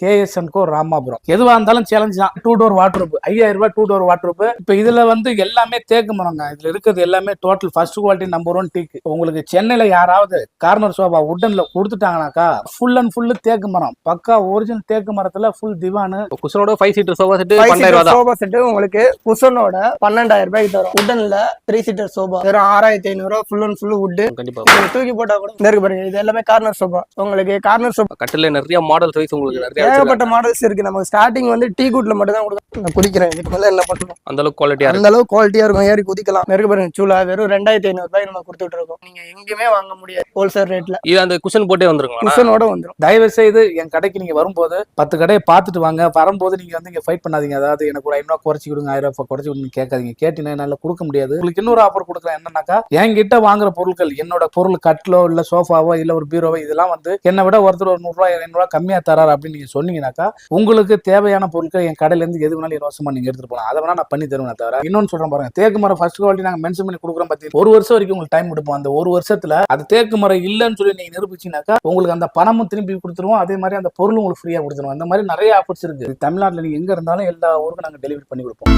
KS&Co Ramapuram. எதுவா இருந்தாலும் challenge தான். 2 டோர் வாட்டர் 5000 ரூபாய் 2 டோர் வாட்டர். இப்ப இதுல வந்து எல்லாமே தேக்கு மரங்க. இதுல இருக்கிறது எல்லாமே total first quality number 1 teak. உங்களுக்கு சென்னையில யாராவது கார்னர் சோபா உட்டன்ல கொடுத்துட்டாங்கனாக்கா ஃபுல் அண்ட் ஃபுல் தேக்கு மரம், பக்கா ஒரிஜினல் தேக்கு மரத்துல ஃபுல் திவான். குஷனோட 5 சீட்டர் சோபா செட் 12000 ரூபாய். சோபா செட் உங்களுக்கு குஷனோட 12000 ரூபாய்க்கு தரும். உட்டன்ல 3 சீட்டர் சோபா வெறும் 6500 ரூபாய். Full and full would. கண்டிப்பா நீங்க தூக்கி போட்டா கூட இருக்கு பாருங்க. இது எல்லாமே கார்னர் சோபா. உங்களுக்கு கார்னர் சோபா கட்டில நிறைய மாடல்ஸ் வைஸ் உங்களுக்கு நிறைய ஏகப்பட்ட மாடல்ஸ் இருக்கு. நமக்கு ஸ்டார்டிங் வந்து டீ குட்ல மட்டும் தான் கொடுக்கும். நான் குதிக்கிறேன். இதுக்கு மேல என்ன பண்ணணும்? அந்த அளவுக்கு குவாலிட்டியா இருக்கு. அந்த அளவுக்கு குவாலிட்டியா இருக்கும். ஏறி குதிக்கலாம். இருக்கு பாருங்க. சூலா வெறும் 2500 ரூபாய் நம்ம கொடுத்துட்டு இருக்கோம். நீங்க எங்கேயுமே வாங்க முடியாது ஹோல்சேல் ரேட்ல. இது அந்த குஷன் போட்டே வந்துருங்க. குஷனோட வந்துரும். தயவு செய்து என் கடைக்கு நீங்க வரும்போது 10 கடையை பார்த்துட்டு வாங்க. வரும்போது நீங்க வந்து இங்க ஃபைட் பண்ணாதீங்க. அதாவது எனக்கு ஒரு 500 குறைச்சி கொடுங்க, 1000 ரூபாய் குறைச்சி கொடுங்க கேட்காதீங்க. கேட்டீங்கன்னா என்னால கொடுக்க முடியாது. உங்களுக்கு இன்னொரு ஆஃபர் கொடுக்குறேன். என்னன்னாக்கா என்கிட்ட வாங்குற பொருட்கள், என்னோட பொருள் கட்லோ இல்ல சோஃபாவோ இல்ல ஒரு பீரோவோ, இதெல்லாம் வந்து என்னை விட ஒருத்தர் ஒரு 100 ரூபாய் 200 ரூபாய் கம்மியா தராரு அப்படின்னு நீங்க சொன்னீங்கன்னாக்கா உங்களுக்கு தேவையான பொருட்கள் என் கடையில இருந்து எது வேணாலும் இலவசமா நீங்க எடுத்துட்டு போகலாம். அதை வேணா நான் பண்ணி தருவேன். தவிர இன்னொன்னு சொல்றேன் பாருங்க, தேக்கு மரம் ஃபர்ஸ்ட் குவாலிட்டி நாங்க மென்ஷன் பண்ணி கொடுக்குறோம். பத்தி 1 வருஷம் வரைக்கும் உங்களுக்கு டைம் கொடுப்போம். அந்த 1 வருஷத்துல அது தேக்கு மரம் இல்லைன்னு சொல்லி நீங்க நிரூபிச்சீங்கன்னாக்கா உங்களுக்கு அந்த பணமும் திருப்பி கொடுத்துருவோம். அதே மாதிரி அந்த பொருளும் உங்களுக்கு ஃப்ரீயா கொடுத்துருவோம். அந்த மாதிரி நிறைய ஆஃபர்ஸ் இருக்கு. தமிழ்நாட்டில் நீங்க எங்க இருந்தாலும் எல்லா ஊருக்கும் நாங்க டெலிவரி பண்ணி கொடுப்போம்.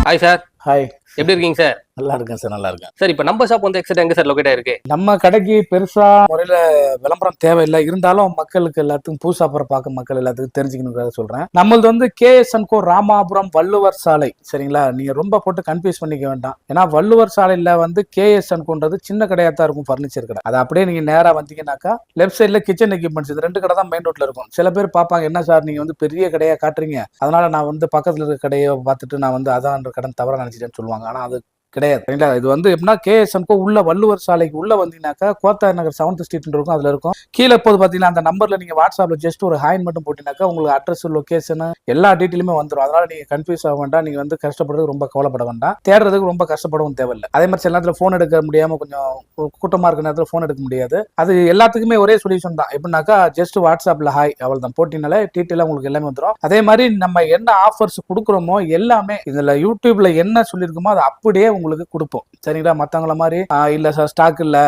Hi sir. ஹாய், எப்படி இருக்கீங்க சார்? நல்லா இருக்கேன் சார். நல்லா இருக்கேன் சார். இப்ப நம்ம ஷாப் வந்து எக்ஸாக்ட் எங்க சார் லொகேட் ஆயிருக்கு? நம்ம கடைக்கு பெருசா முறையில விளம்பரம் தேவையில்லை. இருந்தாலும் மக்களுக்கு எல்லாத்துக்கும் புதுசா பார்க்க மக்கள் எல்லாத்துக்கும் தெரிஞ்சுக்கணுங்கிறத சொல்றேன். நம்மளது வந்து KS&Co ராமாபுரம் வள்ளுவர் சாலை. சரிங்களா? நீங்க ரொம்ப போட்டு கன்ஃபியூஸ் பண்ணிக்க வேண்டாம். ஏன்னா வள்ளுவர் சாலையில வந்து KS&Coன்றது சின்ன கடையா தான் இருக்கும், பர்னிச்சர் கடை. அது அப்படியே நீங்க நேரா வந்தீங்கன்னாக்கா லெஃப்ட் சைட்ல கிச்சன் எக்யூப்மெண்ட்ஸ், இது 2 கடை தான் மெயின் ரோட்ல இருக்கும். சில பேர் பார்ப்பாங்க, என்ன சார் நீங்க வந்து பெரிய கடையா காட்டுறீங்க, அதனால நான் வந்து பக்கத்துல இருக்க கடையை பார்த்துட்டு நான் வந்து அதான் கடன் தவறா நினைச்சிட்டேன்னு சொல்லுவாங்க. ஆனா அது கிடையாது. இது வந்து எப்படின்னா KS&Co உள்ள வள்ளுவர் சாலைக்கு உள்ள வந்தீங்கன்னாக்கா கோத்தா நகர் 7th ஸ்ட்ரீட் இருக்கும். அதுல இருக்கும். கீழே போது பாத்தீங்கன்னா அந்த நம்பர்ல நீங்க வாட்ஸ்அப்ல ஜஸ்ட் ஒரு ஹாய் மட்டும் போட்டீங்கன்னாக்கா உங்களுக்கு அட்ரஸ், லொகேஷன் எல்லா டீட்டெயிலுமே வந்துடும். அதனால நீங்க கன்ஃபியூஸ் ஆக வேண்டாம். நீங்க வந்து கஷ்டப்படுறதுக்கு ரொம்ப கவலைப்பட வேண்டாம். தேடுறதுக்கு ரொம்ப கஷ்டப்படவும் தேவையில்லை. அதே மாதிரி சில நேரத்தில் போன் எடுக்க முடியாம கொஞ்சம் கூட்டமா இருக்கிற நேரத்தில் போன் எடுக்க முடியாது. அது எல்லாத்துக்குமே ஒரே சொல்யூஷன் தான். எப்படின்னாக்கா ஜஸ்ட் வாட்ஸ்அப்ல ஹாய் அவள் தான் போட்டினாலே டீட்டெயிலா உங்களுக்கு எல்லாமே வந்துடும். அதே மாதிரி நம்ம என்ன ஆஃபர்ஸ் கொடுக்குறோமோ எல்லாமே இதுல யூடியூப்ல என்ன சொல்லியிருக்கோமோ அது அப்படியே உங்களுக்கு கொடுப்போம். சரிங்களா? மத்தவங்கள மாதிரி இல்ல சார் ஸ்டாக் இல்ல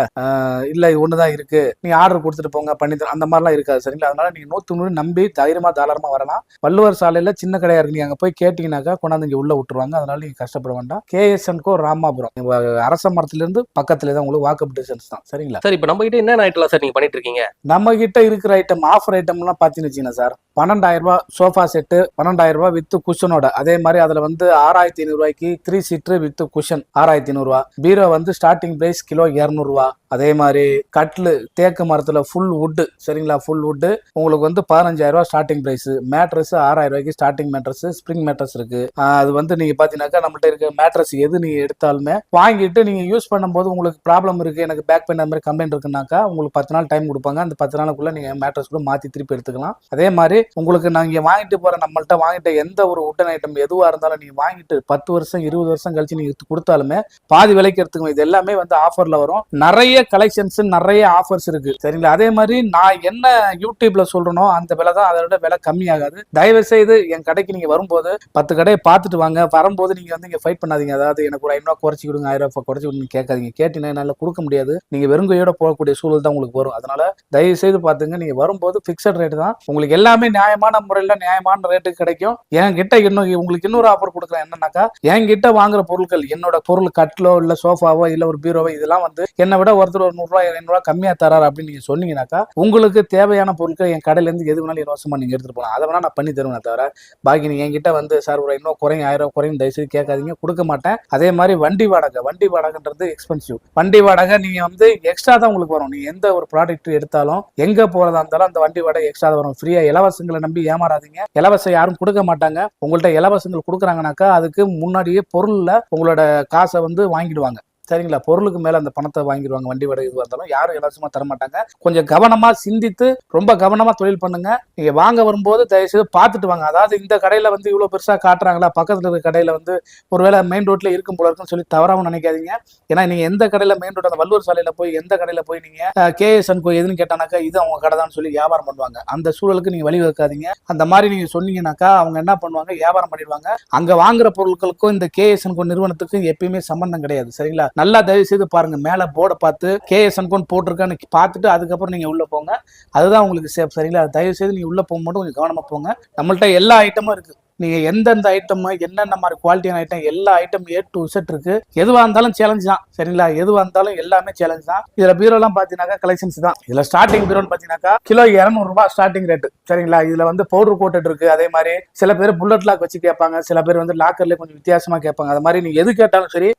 ஒண்ணுதான் இருக்கு, நீ ஆர்டர் கொடுத்துட்டு போங்க பண்ணி அந்த மாதிரிலாம் இருக்காது. சரிங்களா? அதனால நீங்க 100 நம்பி தைரியமா தாராளமா வரலாம். வள்ளுவர் சாலையில சின்ன கடையா இருக்கு. நீங்க அங்க போய் கேட்டீங்கன்னாக்கா கொண்டாந்து இங்க உள்ள விட்டுருவாங்க. அதனால நீங்க கஷ்டப்பட வேண்டாம். KS&Co ராமாபுரம் அரச மரத்துல இருந்து பக்கத்துல தான், உங்களுக்கு வாக்கப் டிஸ்டன்ஸ் தான். சரிங்களா? சார். இப்ப நம்ம கிட்ட என்ன ஐட்டம்லாம் சார் நீங்க பண்ணிட்டு இருக்கீங்க? நம்ம கிட்ட இருக்கிற ஐட்டம் ஆஃபர் ஐட்டம் எல்லாம் பாத்தீங்கன்னு வச்சுக்கோங்க சார், 12000 ரூபாய் சோஃபா செட்டு 12000 ரூபாய் வித் குஷனோட. அதே மாதிரி அதுல வந்து 6500 ரூபாய்க்கு 3 சீட்டர் வித் குஷன் 6500 ரூபாய். பீரோ வந்து ஸ்டார்டிங் பிரைஸ் கிலோ 200 ரூபாய். அதே மாதிரி கட்லு தேக்கு மரத்துல ஃபுல் வுட். சரிங்களா? ஃபுல் வுட் உங்களுக்கு வந்து 15000 ரூபாய் ஸ்டார்டிங் பிரைஸ். மேட்ரஸ் 6000 ரூபாய்க்கு ஸ்டார்டிங் மேட்ரஸ், ஸ்ப்ரிங் மேட்ரஸ் இருக்கு. அது வந்து நீங்க பாத்தீங்கன்னாக்கா நம்மள்ட்ட இருக்க மேட்ரஸ் எது நீங்க எடுத்தாலுமே வாங்கிட்டு நீங்க யூஸ் பண்ணும்போது உங்களுக்கு ப்ராப்ளம் இருக்கு, எனக்கு பேக் பெயின் அந்த மாதிரி கம்ப்ளைண்ட் இருக்குன்னாக்கா உங்களுக்கு 10 நாள் டைம் கொடுப்பாங்க. அந்த 10 நாளுக்குள்ள நீங்க மேட்ரஸ் கூட மாத்தி திருப்பி எடுத்துக்கலாம். அதே மாதிரி உங்களுக்கு நாங்க வாங்கிட்டு போற நம்மள்ட்ட வாங்கிட்ட எந்த ஒரு உட்டன் ஐட்டம் எதுவா இருந்தாலும் நீங்க வாங்கிட்டு 10 வருஷம் 20 வருஷம் கழிச்சு நீங்க கொடுத்தாலுமே பாதி விலைக்கு எடுத்துக்கணும். இது எல்லாமே வந்து ஆஃபர்ல வரும். நிறைய கலெக்ஷன்ஸ், நிறைய ஆஃபர்ஸ் இருக்கு. சரிங்களா? அதே மாதிரி நான் என்ன யூடியூப்ல சொல்றேனோ அந்த விலை தான், அதோட விலை கம்மியாகாது. தயவு செய்து என் கடைக்கு நீங்க வரும்போது 10 கடையை பார்த்துட்டு வாங்க. வரும்போது நீங்க வந்து இங்க ஃபைட் பண்ணாதீங்க. அதாவது எனக்கு ஒரு 500 குறைச்சி கொடுங்க, 1000 ரூபாய் குறைச்சி கொடுங்க கேட்காதீங்க. கேட்டீங்கன்னா என்னால கொடுக்க முடியாது. நீங்க வெறுங்கையோட போகக்கூடிய சூழல் தான் உங்களுக்கு வரும். அதனால தயவு செய்து பாத்துங்க. நீங்க வரும்போது பிக்சட் ரேட் தான். உங்களுக்கு எல்லாமே நியாயமான முறையில நியாயமான ரேட்டுக்கு கிடைக்கும். என்கிட்ட உங்களுக்கு இன்னொரு ஆஃபர் கொடுக்குறேன். என்னன்னாக்கா என்கிட்ட வாங்குற பொருட்கள், என்னோட பொருள் கட்லோ இல்ல சோஃபாவோ இல்ல ஒரு பீரோவோ, இதெல்லாம் வந்து என்னை விட ஒருத்தர் ஒரு 100 ரூபாய் 200 ரூபாய் கம்மியா தராரு அப்படின்னு நீங்க சொன்னீங்கன்னாக்கா உங்களுக்கு தேவையான பொருட்கள் என் கடையில இருந்து எது வேணாலும் இலவசமா நீங்க எடுத்துட்டு போகலாம். அதை வேணா நான் பண்ணி தருவேன். தவிர பாக்கி நீங்க என்கிட்ட வந்து சார் ஒரு இன்னும் குறையும் 1000 ரூபாய் குறையும் தயவுசெய்து கேட்காதீங்க, கொடுக்க மாட்டேன். அதே மாதிரி வண்டி வாடகைன்றது எக்ஸ்பென்சிவ். வண்டி வாடகை நீங்க வந்து எக்ஸ்ட்ரா தான் உங்களுக்கு வரும். நீங்க எந்த ஒரு ப்ராடக்ட் எடுத்தாலும் எங்க போறதா இருந்தாலும் அந்த வண்டி வாடகை எக்ஸ்ட்ரா வரும். ஃப்ரீயா இலவசங்களை நம்பி ஏமாறாதீங்க. இலவசம் யாரும் கொடுக்க மாட்டாங்க. உங்கள்ட்ட இலவசங்கள் கொடுக்குறாங்கனாக்கா அதுக்கு முன்னாடியே பொருள்ல உங்களோட காசை வந்து வாங்கிடுவாங்க. சரிங்களா? பொருளுக்கு மேல அந்த பணத்தை வாங்கிடுவாங்க. வண்டி வாடகை எதுவாக இருந்தாலும் யாரும் இலவசமா தர மாட்டாங்க. கொஞ்சம் கவனமா சிந்தித்து ரொம்ப கவனமா தொழில் பண்ணுங்க. நீங்க வாங்க வரும்போது தயவுசெய்து பார்த்துட்டு வாங்க. அதாவது இந்த கடையில வந்து இவ்வளவு பெருசா காட்டுறாங்களா, பக்கத்துல இருக்க கடையில வந்து ஒருவேளை மெயின் ரோட்ல இருக்கும் போல இருக்குன்னு சொல்லி தவறாம நினைக்காதீங்க. ஏன்னா நீங்க எந்த கடையில மெயின் ரோட் அந்த வள்ளுவர் சாலையில போய் எந்த கடையில போய் நீங்க KS&Co எதுன்னு கேட்டானாக்கா இது அவங்க கடை தான் சொல்லி வியாபாரம் பண்ணுவாங்க. அந்த சூழலுக்கு நீங்க வழி வைக்காதீங்க. அந்த மாதிரி நீங்க சொன்னீங்கன்னாக்கா அவங்க என்ன பண்ணுவாங்க, வியாபாரம் பண்ணிடுவாங்க. அங்க வாங்குற பொருட்களுக்கும் இந்த KS&Co நிறுவனத்துக்கும் எப்பயுமே சம்பந்தம் கிடையாது. சரிங்களா? நல்லா தயவு செய்து பாருங்க, மேல போர்டை பார்த்து KSN போட்டிருக்கான்னு பார்த்துட்டு அதுக்கப்புறம் நீங்க உள்ள போங்க. அதுதான் உங்களுக்கு சேஃப். சரிங்களா? தயவு செய்து நீங்க உள்ள போகும்போது கொஞ்சம் கவனமா போங்க. நம்மள்ட்ட எல்லா ஐட்டமும் இருக்கு. நீங்க எந்தெந்த ஐட்டம் என்னென்ன மாதிரி குவாலிட்டியான ஐட்டம் எல்லா ஐட்டம் A to Z இருக்கு. எதுவா இருந்தாலும் சேலஞ்ச் தான். சரிங்களா? எதுவா இருந்தாலும் எல்லாமே சேலஞ்ச் தான். இதுல பீரோலாம் பாத்தீங்கன்னா கலெக்ஷன்ஸ் தான். இதுல ஸ்டார்டிங் பீரோன்னு பாத்தீங்கன்னா கிலோ 200 ரூபாய் ஸ்டார்டிங் ரேட். சரிங்களா? இதுல வந்து பவுடர் கோட்டட் இருக்கு. அதே மாதிரி சில பேர் புல்லட் லாக் வச்சு கேட்பாங்க, சில பேர் வந்து லாக்கர்ல கொஞ்சம் வித்தியாசமா கேட்பாங்க. அது மாதிரி நீங்க எது கேட்டாலும் சரி,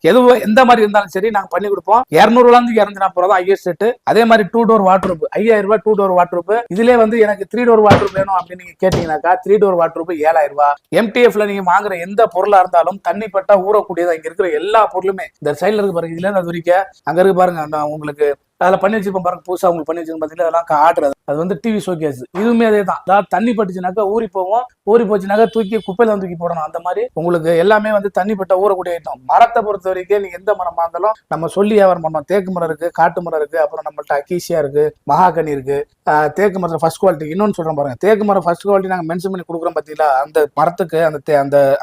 எந்த மாதிரி இருந்தாலும் சரி நாங்க பண்ணி கொடுப்போம். 200 ரூபாய் 240 ரூபாய் ஐஎஸ் செட். அதே மாதிரி 2 டோர் வாட்டர் 5000 ரூபாய் 2 டோர் வாட்டர். இதுல வந்து எனக்கு 3 டோர் வாட்டர் வேணும் அப்படின்னு நீங்க கேட்டீங்கன்னாக்கா 3 டோர் வாட்டர் 7000 ரூபாய். MTFல நீங்க வாங்குற எந்த பொருளா இருந்தாலும் தண்ணி பட்டா ஊறக்கூடியதா இங்க இருக்கிற எல்லா பொருளுமே இந்த சைட்ல இருக்கு பாருங்க. இதுல அது வரைக்கும் அங்க இருக்கு பாருங்க. நான் உங்களுக்கு அதில் பண்ணி வச்சிருப்போம் பாருங்க, புதுசாக உங்களுக்கு பண்ணி வச்சிருக்கோம் பார்த்தீங்கன்னா அதெல்லாம் ஆடுறது. அது வந்து டிவி ஷோகேஸ். இதுவுமே அதே தான். அதாவது தண்ணி பட்டுச்சுனாக்கா ஊறி போவோம், ஊறி போச்சுனாக்கா தூக்கி குப்பையில தூக்கி போடணும். அந்த மாதிரி உங்களுக்கு எல்லாமே வந்து தண்ணி பட்ட ஊறக்கூடிய ஐட்டம். மரத்தை பொறுத்த வரைக்கும் நீங்க எந்த மரமா இருந்தாலும் நம்ம சொல்லி வியாபாரம் பண்ணோம். தேக்கு மரம் இருக்கு, காட்டு மரம் இருக்கு, அப்புறம் நம்மள்ட்ட அக்கீசியா இருக்கு, மகாகனி இருக்கு. தேக்கு மரத்தில் ஃபர்ஸ்ட் குவாலிட்டி இன்னொன்னு சொல்றோம் பாருங்க. தேக்கு மரம் ஃபர்ஸ்ட் குவாலிட்டி நாங்கள் மென்ஷன் பண்ணி கொடுக்குறோம் பார்த்தீங்களா? அந்த மரத்துக்கு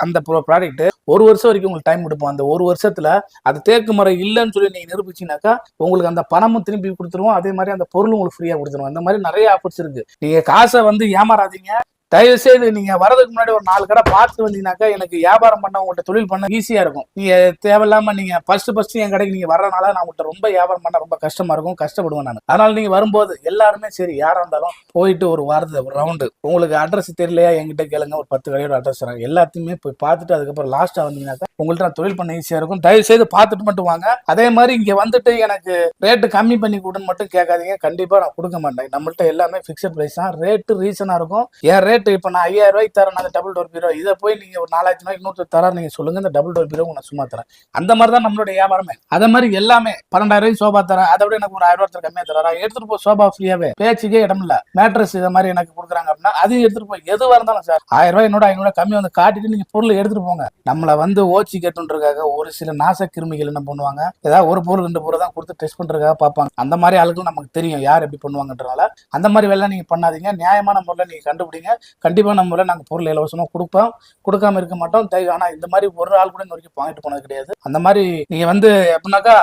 அந்த ப்ராடக்ட் 1 வருஷம் வரைக்கும் உங்களுக்கு டைம் கொடுப்போம். அந்த 1 வருஷத்துல அது தேக்கு மரம் இல்லைன்னு சொல்லி நீங்க நிரூபிச்சீங்கன்னாக்கா உங்களுக்கு அந்த பணமும் திரும்பி கொடுத்துருவோம். அதே மாதிரி அந்த பொருளும் உங்களுக்கு ஃப்ரீயா கொடுத்துருவோம். அந்த மாதிரி நிறைய ஆஃபர்ஸ் இருக்கு. நீங்க காசை வந்து ஏமாறாதீங்க. தயவு செய்து நீங்க வரதுக்கு முன்னாடி ஒரு 4 கடை பார்த்து வந்தீங்கன்னாக்கா எனக்கு வியாபாரம் பண்ண, உங்கள்கிட்ட தொழில் பண்ண ஈஸியா இருக்கும். நீங்க தேவையில்லாம நீங்க ஃபர்ஸ்ட் என் கடைக்கு நீங்க வர்றதுனால நான் உங்கள்கிட்ட ரொம்ப வியாபாரம் பண்ண ரொம்ப கஷ்டமா இருக்கும், கஷ்டப்படுவேன் நான். அதனால நீங்க வரும்போது எல்லாருமே சரி யாரா இருந்தாலும் போயிட்டு ஒரு வாரத்தை ஒரு ரவுண்டு, உங்களுக்கு அட்ரஸ் தெரியலையா என்கிட்ட கேளுங்க, ஒரு 10 கடையோட அட்ரஸ் தராங்க. எல்லாத்தையுமே போய் பார்த்துட்டு அதுக்கப்புறம் லாஸ்டா வந்தீங்கன்னாக்கா உங்கள்கிட்ட நான் தொழில் பண்ண ஈஸியா இருக்கும். தயவு செய்து பார்த்துட்டு மட்டும் வாங்க. அதே மாதிரி இங்க வந்துட்டு எனக்கு ரேட்டு கம்மி பண்ணி கொடுன்னு மட்டும் கேட்காதீங்க. கண்டிப்பா நான் கொடுக்க மாட்டேன். நம்மள்ட்ட எல்லாமே பிக்சட் பிரைஸ் தான். ரேட்டு ரீசனா இருக்கும். ஏன் ரேட் இப்ப நான் 5000 ரூபாய்க்கு தரேன் அந்த டபுள் டோர் பீரோ. இதை போய் நீங்க ஒரு 4000 ரூபாய்க்கு இன்னொருத்தர் தர நீங்க சொல்லுங்க, இந்த டபுள் டோர் பீரோ நான் சும்மா தரேன். அந்த மாதிரி தான் நம்மளோட வியாபாரமே. அதே மாதிரி எல்லாமே 12000 ரூபாய்க்கு சோபா தரேன், அதை விட எனக்கு ஒரு 1000 ரூபாய் கம்மியா தரா. எடுத்துட்டு போய் சோபா ஃப்ரீயாவே, பேச்சுக்கே இடம் இல்ல. மேட்ரஸ் இதை மாதிரி எனக்கு கொடுக்குறாங்க அப்படின்னா அதையும் எடுத்துட்டு போய் எதுவா இருந்தாலும் சார் 1000 ரூபாய் என்னோட 500 ரூபாய் கம்மி வந்து காட்டிட்டு நீங்க பொருள் எடுத்துட்டு போங்க. நம்மள வந்து ஓச்சி கேட்டுன்றதுக்காக ஒரு சில நாச கிருமிகள் என்ன பண்ணுவாங்க, ஏதாவது ஒரு பொருள் 2 பொருள் தான் கொடுத்து டெஸ்ட் பண்றதுக்காக பார்ப்பாங்க. அந்த மாதிரி ஆளுக்கு நமக்கு தெரியும் யார் எப்படி பண்ணுவாங்கன்றனால அந்த மாதிரி வேலை நீங்க பண்ணாதீங்க. நியாயமான முறையில் நீங்க கண்டுபிடிங்க. கண்டிப்பா நம்ம நாங்கள் பொருள் இலவசமா கொடுப்போம், கொடுக்காம இருக்க மாட்டோம். ஆனா இந்த மாதிரி ஒரு ஆள் கூட வரைக்கும் வாங்கிட்டு போனது கிடையாது. அந்த மாதிரி நீங்க வந்து எப்படின்னாக்கா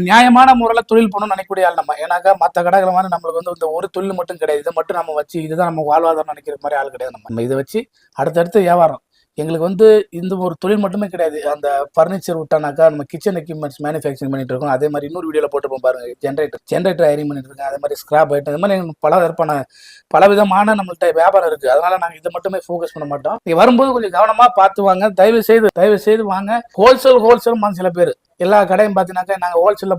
நியாயமான முறையில் தொழில் பண்ணணும்னு நினைக்கக்கூடிய ஆள் நம்ம. ஏன்னாக்கா மற்ற கடைகளை மாதிரி நம்மளுக்கு வந்து இந்த ஒரு தொழில் மட்டும் கிடையாது. இதை மட்டும் நம்ம வச்சு இதுதான் நம்ம வாழ்வாதாரம் நினைக்கிற மாதிரி ஆள் கிடையாது. நம்ம இதை வச்சு அடுத்தடுத்து வியாபாரம். எங்களுக்கு வந்து இந்த ஒரு தொழில் மட்டுமே கிடையாது. அந்த ஃபர்னிச்சர் விட்டானாக்கா நம்ம கிச்சன் எக்யூப்மெண்ட்ஸ் மேனுஃபேக்சரிங் பண்ணிட்டு இருக்கோம். அதே மாதிரி இன்னொரு வீடியோல போட்டுப்போம் பாருங்க, ஜென்ரேட்டர் ஹைரிங் பண்ணிட்டு இருக்கேன். அதே மாதிரி ஸ்கிராப் ஐட்டம், இந்த மாதிரி பல விதமான நம்மள்ட்ட வியாபாரம் இருக்கு. அதனால நாங்கள் இதை மட்டுமே ஃபோக்கஸ் பண்ண மாட்டோம். நீங்க வரும்போது கொஞ்சம் கவனமா பார்த்து வாங்க. தயவு செய்து வாங்க. ஹோல்சேல் சில பேர் எல்லா கடையும் பார்த்தீங்கன்னாக்கா நாங்கள் ஹோல்சேலில்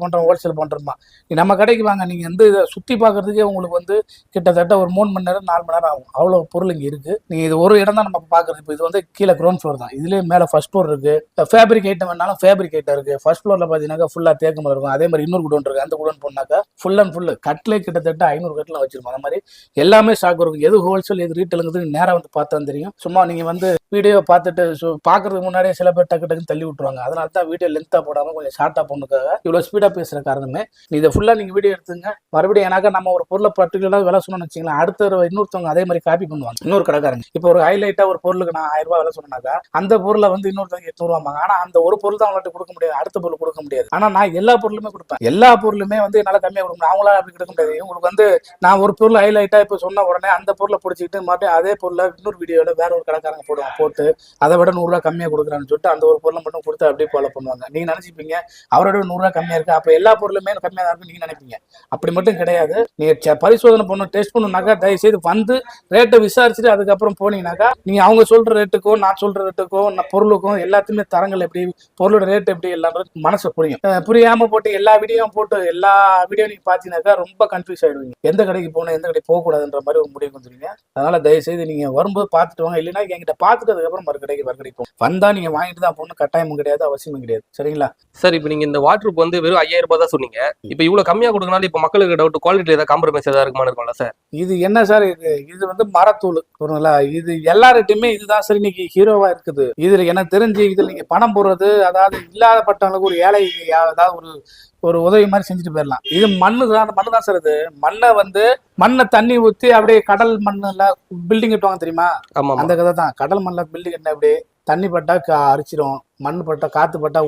பண்ணுறோமா. நம்ம கடைக்கு வாங்க. நீங்கள் வந்து இதை சுற்றி பார்க்கறதுக்கே உங்களுக்கு வந்து கிட்டத்தட்ட ஒரு 3 மணி நேரம் 4 மணி நேரம் ஆகும். அவ்வளோ பொருள் இங்கே இருக்குது. நீங்கள் இது ஒரு இடம் தான் நம்ம பார்க்குறது. இப்போ இது வந்து கீழே கிரவுண்ட் ஃப்ளோர் தான். இதுலேயே மேலே ஃபர்ஸ்ட் ஃப்ளோர் இருக்குது. ஃபேப்ரிக் ஐட்டம் வேணாலும் ஃபேப்ரிக் ஐட்டம் இருக்குது. ஃபர்ஸ்ட் ஃப்ளோரில் பார்த்தீங்கன்னா ஃபுல்லாக தேக்கு மரம் இருக்கும். அதே மாதிரி இன்னொரு குடோன் இருக்குது. அந்த குடோன் போனாக்கா ஃபுல் அண்ட் ஃபுல் கட்டிலே கிட்டத்தட்ட 500 கட்டில் வச்சிருப்போம். அந்த மாதிரி எல்லாமே ஸ்டாக் இருக்கும். எது ஹோல்சேல் எது ரீட்டெயிலுங்கிறது நேராக வந்து பார்த்தா தெரியும். சும்மா நீங்கள் வந்து வீடியோ பார்த்துட்டு பார்க்கறதுக்கு முன்னாடியே சில பேர் டக்குன்னு தள்ளி விட்டுருவாங்க. அதனால தான் வீடியோ லென்த்தாக போடாமல் கொஞ்சம் ஷார்ட்டாக போனதுக்காக இவ்வளோ ஸ்பீடாக பேசுகிற காரணமே. இதை ஃபுல்லாக நீங்கள் வீடியோ எடுத்துங்க. மறுபடியும் ஏன்னாக்கா நம்ம ஒரு பொருளை பர்டிகுலராக விலை சொன்னோம்னு வச்சிங்களேன், அடுத்த இன்னொருத்தவங்க அதே மாதிரி காப்பி பண்ணுவாங்க. இன்னொரு கடைக்காரங்க இப்போ ஒரு ஹைலைட்டாக ஒரு பொருளுக்கு நான் 1000 ரூபாய் விலை சொன்னாக்கா அந்த பொருளை வந்து இன்னொருத்தவங்க 800 ரூபாங்க. ஆனால் அந்த ஒரு பொருள் தான் அவங்கள்ட்ட கொடுக்க முடியாது, அடுத்த பொருள் கொடுக்க முடியாது. ஆனால் நான் எல்லா பொருளுமே கொடுப்பேன். எல்லா பொருளுமே வந்து என்னால் கம்மியாக கொடுக்க முடியும். அவங்களால அப்படி கொடுக்க முடியாது. உங்களுக்கு வந்து நான் ஒரு பொருள் ஹைலைட்டாக இப்போ சொன்ன உடனே அந்த பொருளை பிடிச்சிக்கிட்டு மறுபடியும் அதே பொருளை இன்னொரு வீடியோவில் வேற ஒரு கடைக்காரங்க போட்டு அதை விட 100 ரூபாய் கம்மியாக கொடுக்குறான்னு சொல்லிட்டு அந்த ஒரு பொருளை மட்டும் கொடுத்து அப்படியே ஃபாலோ பண்ணுவாங்க. நீங்க நினைச்சிப்பீங்க அவரோட 100 ரூபாய் கம்மியா இருக்கு, அப்ப எல்லா பொருளுமே கம்மியா தான் இருக்கு நீங்க நினைப்பீங்க. அப்படி மட்டும் கிடையாது. நீங்க பரிசோதனை பண்ணணும், டெஸ்ட் பண்ணணும்னாக்கா தயவு செய்து வந்து ரேட்டை விசாரிச்சுட்டு அதுக்கப்புறம் போனீங்கன்னாக்கா நீங்க அவங்க சொல்ற ரேட்டுக்கோ நான் சொல்ற ரேட்டுக்கோ பொருளுக்கும் எல்லாத்துமே தரங்கள் எப்படி, பொருளோட ரேட் எப்படி எல்லாம் மனசு புரியும். புரியாம போட்டு எல்லா வீடியோ நீங்க பாத்தீங்கன்னாக்கா ரொம்ப கன்ஃபியூஸ் ஆயிடுவீங்க. எந்த கடைக்கு போகணும் எந்த கடைக்கு போகக்கூடாதுன்ற மாதிரி ஒரு முடிவு வந்துருவீங்க. அதனால தயவு செய்து நீங்க வரும்போது பார்த்துட்டு வாங்க. இல்லைன்னா என்கிட்ட பார்த்துட்டு அதுக்கப்புறம் மறுக்கடைக்கு வந்தா நீங்க வாங்கிட்டு தான் போகணும். கட்டாயமும் கிடையாது, அவசியமும் கிடையாது. சரிங்களா சார்? இப்போ நீங்க இந்த வாட்டருக்கு வந்து வெறும் 5000 ரூபாய் தான் சொன்னீங்க. இப்போ இவ்வளவு கம்மியா கொடுக்கறனால இப்போ மக்களுக்கு டவுட் குவாலிட்டியில ஏதாவது காம்ப்ரமைஸ் ஏதாவது இருக்குமா இருக்கும்ல சார்? இது என்ன சார், இது வந்து மரத்தூள் பொருங்களா? இது எல்லார்கிட்டையுமே இதுதான் சார் இன்னைக்கு ஹீரோவா இருக்குது. இதுல எனக்கு தெரிஞ்சு இதுல நீங்க பணம் போடுறது, அதாவது இல்லாதப்பட்டவங்களுக்கு ஒரு ஏழை ஏதாவது ஒரு உதவி மாதிரி செஞ்சுட்டு போயிடலாம். இது மண்ணு தான் சார். இது மண்ணை தண்ணி ஊத்தி அப்படியே கடல் மண்ணுல பில்டிங் கட்டுவாங்க தெரியுமா? அந்த கதை தான். கடல் மண்ணில் பில்டிங் கட்டின அப்படியே தண்ணி பட்டா அரிச்சிடும், மண் பட்டா காத்து பட்டா